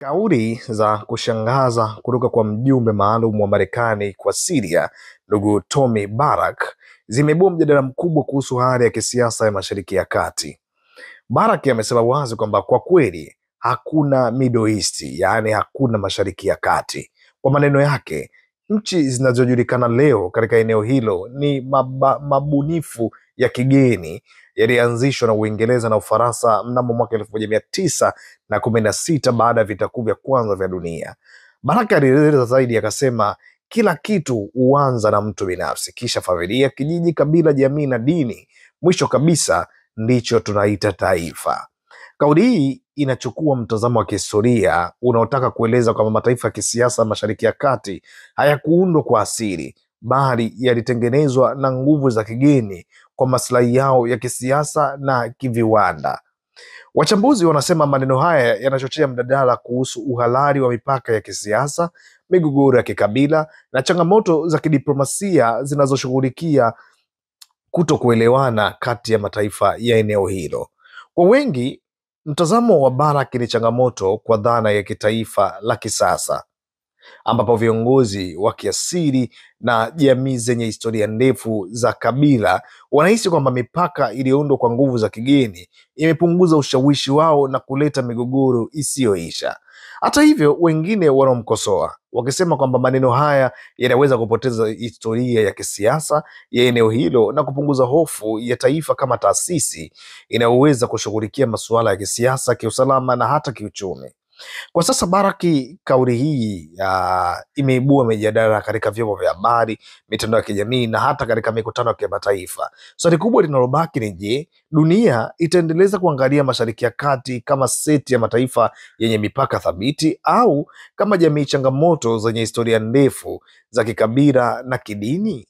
Kauli za kushangaza kutoka kwa mjumbe maalum wa Marekani kwa Syria, ndugu Tommy Barak, zimeibua mjadala mkubwa kuhusu hali ya kisiasa ya Mashariki ya Kati. Barak amesema wazi kwamba kwa kweli hakuna Middle East, yaani hakuna Mashariki ya Kati. Kwa maneno yake, nchi zinazojulikana leo katika eneo hilo ni mabunifu ya kigeni yalianzishwa na Uingereza na Ufaransa mnamo mwaka 1916 baada ya vita kuu vya kwanza vya dunia. Baraka alieleza zaidi akasema, kila kitu huanza na mtu binafsi, kisha familia, kijiji, kabila, jamii na dini. Mwisho kabisa ndicho tunaita taifa. Kauli hii inachukua mtazamo wa kihistoria unaotaka kueleza kwamba mataifa ya kisiasa Mashariki ya Kati hayakuundwa kwa asili, bali yalitengenezwa na nguvu za kigeni kwa maslahi yao ya kisiasa na kiviwanda. Wachambuzi wanasema maneno haya yanachochea mjadala kuhusu uhalali wa mipaka ya kisiasa, migogoro ya kikabila na changamoto za kidiplomasia zinazoshughulikia kutokuelewana kati ya mataifa ya eneo hilo. Kwa wengi, mtazamo wa Barak ni changamoto kwa dhana ya kitaifa la kisasa, ambapo viongozi wa kiasili na jamii zenye historia ndefu za kabila wanahisi kwamba mipaka iliyoundwa kwa nguvu za kigeni imepunguza ushawishi wao na kuleta migogoro isiyoisha. Hata hivyo, wengine wanaomkosoa wakisema kwamba maneno haya yanaweza kupoteza historia ya kisiasa ya eneo hilo na kupunguza hofu ya taifa kama taasisi inayoweza kushughulikia masuala ya kisiasa, kiusalama na hata kiuchumi. Kwa sasa Baraki, kauli hii imeibua mijadala katika vyombo vya habari, mitandao ya kijamii na hata katika mikutano ya kimataifa. Swali kubwa linalobaki ni je, dunia itaendeleza kuangalia Mashariki ya Kati kama seti ya mataifa yenye mipaka thabiti au kama jamii changamoto zenye historia ndefu za kikabila na kidini?